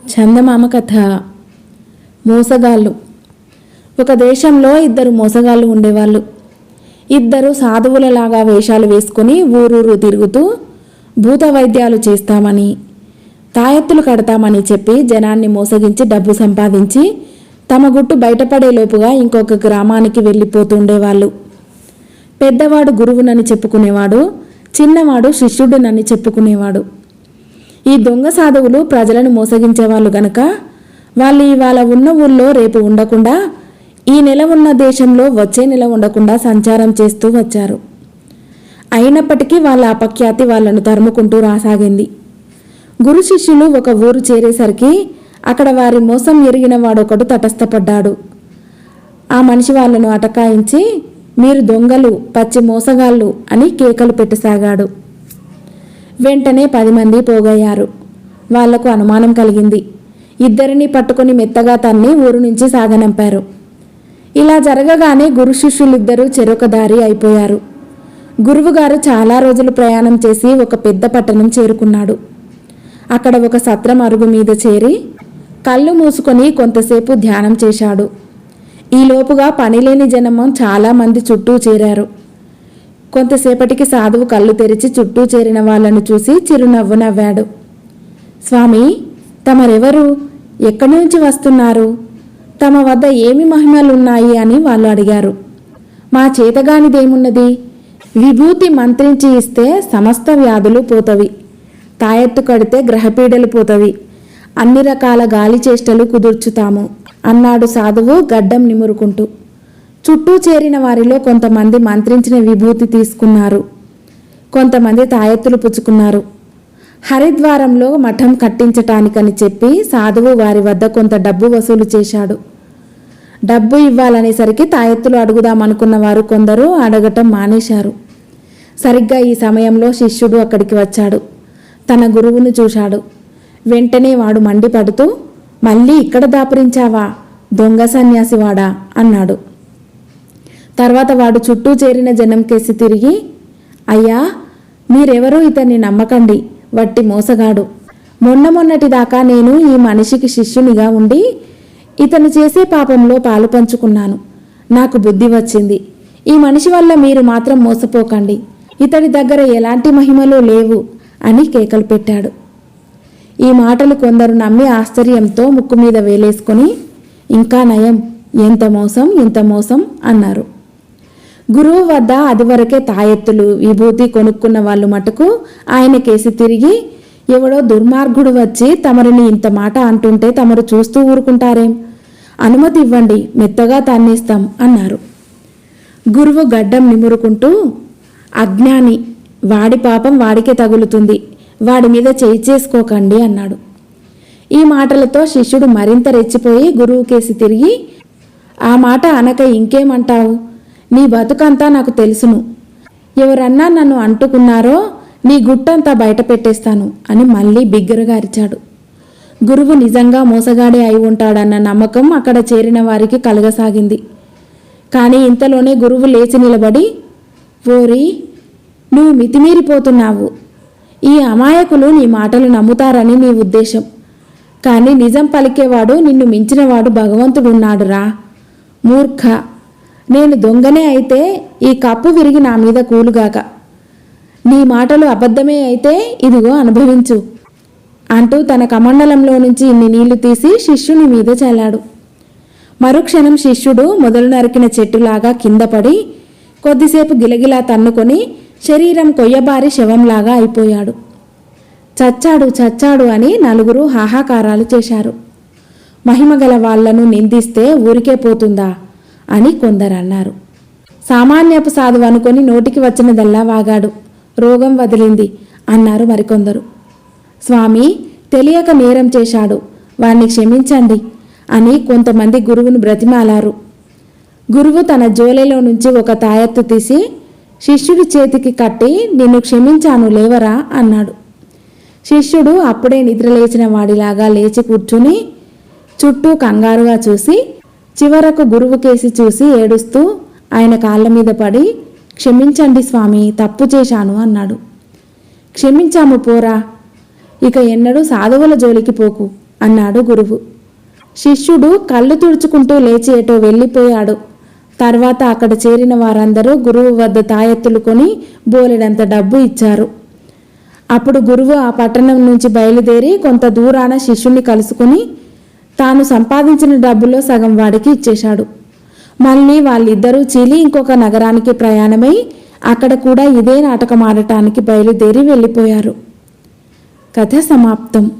చందమామ కథ. మోసగాళ్ళు. ఒక దేశంలో ఇద్దరు మోసగాళ్ళు ఉండేవాళ్ళు. ఇద్దరు సాధువులలాగా వేషాలు వేసుకుని ఊరూరు తిరుగుతూ భూత వైద్యాలు చేస్తామని, తాయెత్తులు కడతామని చెప్పి జనాన్ని మోసగించి డబ్బు సంపాదించి తమ గుట్టు బయటపడేలోపుగా ఇంకొక గ్రామానికి వెళ్ళిపోతుండేవాళ్ళు. పెద్దవాడు గురువునని చెప్పుకునేవాడు, చిన్నవాడు శిష్యుడునని చెప్పుకునేవాడు. ఈ దొంగ సాధువులు ప్రజలను మోసగించేవాళ్ళు గనక వాళ్ళు ఇవాళ ఉన్న ఊళ్ళో రేపు ఉండకుండా, ఈ నెల ఉన్న దేశంలో వచ్చే నెల ఉండకుండా సంచారం చేస్తూ వచ్చారు. అయినప్పటికీ వాళ్ళ అపఖ్యాతి వాళ్ళను తరుముకుంటూ రాసాగింది. గురు శిష్యులు ఒక ఊరు చేరేసరికి అక్కడ వారి మోసం ఎరిగిన వాడొకడు తటస్థపడ్డాడు. ఆ మనిషి వాళ్ళను అటకాయించి, మీరు దొంగలు, పచ్చి మోసగాళ్ళు అని కేకలు పెట్టసాగాడు. వెంటనే 10 మంది పోగయ్యారు. వాళ్లకు అనుమానం కలిగింది. ఇద్దరిని పట్టుకుని మెత్తగా తన్ని ఊరు నుంచి సాగనంపారు. ఇలా జరగగానే గురు శిష్యులిద్దరూ చెరొక దారి అయిపోయారు. గురువుగారు చాలా రోజులు ప్రయాణం చేసి ఒక పెద్ద పట్టణం చేరుకున్నాడు. అక్కడ ఒక సత్రం అరుగు మీద చేరి కళ్ళు మూసుకొని కొంతసేపు ధ్యానం చేశాడు. ఈలోపుగా పనిలేని జనమం చాలామంది చుట్టూ చేరారు. కొంతసేపటికి సాధువు కళ్ళు తెరిచి చుట్టూ చేరిన వాళ్ళను చూసి చిరునవ్వు నవ్వాడు. స్వామి, తమరెవరు? ఎక్కడి నుంచి వస్తున్నారు? తమ వద్ద ఏమి మహిమలున్నాయి అని వాళ్ళు అడిగారు. మా చేతగానిదేమున్నది? విభూతి మంత్రించి ఇస్తే సమస్త వ్యాధులు పోతవి, తాయెత్తు కడితే గ్రహపీడలు పోతవి, అన్ని రకాల గాలి చేష్టలు కుదుర్చుతాము అన్నాడు సాధువు గడ్డం నిమురుకుంటూ. చుట్టూ చేరిన వారిలో కొంతమంది మంత్రించిన విభూతి తీసుకున్నారు, కొంతమంది తాయెత్తులు పుచ్చుకున్నారు. హరిద్వారంలో మఠం కట్టించటానికని చెప్పి సాధువు వారి వద్ద కొంత డబ్బు వసూలు చేశాడు. డబ్బు ఇవ్వాలనేసరికి తాయెత్తులు అడుగుదామనుకున్న వారు కొందరు అడగటం మానేశారు. సరిగ్గా ఈ సమయంలో శిష్యుడు అక్కడికి వచ్చాడు. తన గురువును చూశాడు. వెంటనే వాడు మండిపడుతూ, మళ్ళీ ఇక్కడ దాపురించావా, దొంగ సన్యాసివాడా అన్నాడు. తర్వాత వాడు చుట్టూ చేరిన జనం కేసి తిరిగి, అయ్యా, మీరెవరూ ఇతన్ని నమ్మకండి, వట్టి మోసగాడు. మొన్నటిదాకా నేను ఈ మనిషికి శిష్యునిగా ఉండి ఇతను చేసే పాపంలో పాలు పంచుకున్నాను. నాకు బుద్ధి వచ్చింది. ఈ మనిషి వల్ల మీరు మాత్రం మోసపోకండి, ఇతడి దగ్గర ఎలాంటి మహిమలు లేవు అని కేకలు పెట్టాడు. ఈ మాటలు కొందరు నమ్మి ఆశ్చర్యంతో ముక్కు మీద వేలేసుకొని, ఇంకా నయం, ఎంత మోసం, ఇంత మోసం అన్నారు. గురువు వద్ద అదివరకే తాయెత్తులు, విభూతి కొనుక్కున్న వాళ్ళు మటుకు ఆయన కేసి తిరిగి, ఎవడో దుర్మార్గుడు వచ్చి తమరిని ఇంత మాట అంటుంటే తమరు చూస్తూ ఊరుకుంటారేం? అనుమతి ఇవ్వండి, మెత్తగా తన్నేస్తాం అన్నారు. గురువు గడ్డం నిమురుకుంటూ, అజ్ఞాని, వాడి పాపం వాడికే తగులుతుంది, వాడి మీద చేయి చేసుకోకండి అన్నాడు. ఈ మాటలతో శిష్యుడు మరింత రెచ్చిపోయి గురువు కేసి తిరిగి, ఆ మాట అనక ఇంకేమంటావు? నీ బతుకంతా నాకు తెలుసును. ఎవరన్నా నన్ను అంటుకున్నారో నీ గుట్టంతా బయట పెట్టేస్తాను అని మళ్ళీ బిగ్గరగా అరిచాడు. గురువు నిజంగా మోసగాడే అయి ఉంటాడన్న నమ్మకం అక్కడ చేరిన వారికి కలగసాగింది. కానీ ఇంతలోనే గురువు లేచి నిలబడి, ఓరి, నువ్వు మితిమీరిపోతున్నావు. ఈ అమాయకులు నీ మాటలు నమ్ముతారని నీ ఉద్దేశం. కానీ నిజం పలికేవాడు నిన్ను మించినవాడు భగవంతుడున్నాడురా. మూర్ఖ, నేను దొంగనే అయితే ఈ కప్పు విరిగి నా మీద కూలుగాక. నీ మాటలు అబద్ధమే అయితే ఇదిగో అనుభవించు అంటూ తన కమండలంలో నుంచి ఇన్ని నీళ్లు తీసి శిష్యుని మీద చల్లాడు. మరుక్షణం శిష్యుడు మొదలు నరికిన చెట్టులాగా కింద పడి కొద్దిసేపు గిలగిలా తన్నుకొని శరీరం కొయ్యబారి శవంలాగా అయిపోయాడు. చచ్చాడు చచ్చాడు అని నలుగురు హాహాకారాలు చేశారు. మహిమగల వాళ్లను నిందిస్తే ఊరికే పోతుందా అని కొందరు అన్నారు. సామాన్యపు సాధువు అనుకొని నోటికి వచ్చినదల్లా వాగాడు, రోగం వదిలింది అన్నారు మరికొందరు. స్వామి, తెలియక నేరం చేశాడు, వాణ్ణి క్షమించండి అని కొంతమంది గురువును బ్రతిమాలారు. గురువు తన జోలెలో నుంచి ఒక తాయెత్తు తీసి శిష్యుడి చేతికి కట్టి, నిన్ను క్షమించాను లేవరా అన్నాడు. శిష్యుడు అప్పుడే నిద్రలేచిన వాడిలాగా లేచి కూర్చుని చుట్టూ కంగారుగా చూసి చివరకు గురువు కేసి చూసి ఏడుస్తూ ఆయన కాళ్ళ మీద పడి, క్షమించండి స్వామి, తప్పు చేశాను అన్నాడు. క్షమించాము పోరా, ఇక ఎన్నడూ సాధువుల జోలికి పోకు అన్నాడు గురువు. శిష్యుడు కళ్ళు తుడుచుకుంటూ లేచి ఏటో వెళ్ళిపోయాడు. తర్వాత అక్కడ చేరిన వారందరూ గురువు వద్ద తాయెత్తులు కొని బోలెడంత డబ్బు ఇచ్చారు. అప్పుడు గురువు ఆ పట్టణం నుంచి బయలుదేరి కొంత దూరాన శిష్యుణ్ణి కలుసుకుని తాను సంపాదించిన డబ్బులో సగం వాడికి ఇచ్చేశాడు. మళ్ళీ వాళ్ళిద్దరూ చీలి ఇంకొక నగరానికి ప్రయాణమై అక్కడ కూడా ఇదే నాటకం ఆడటానికి బయలుదేరి వెళ్ళిపోయారు. కథ సమాప్తం.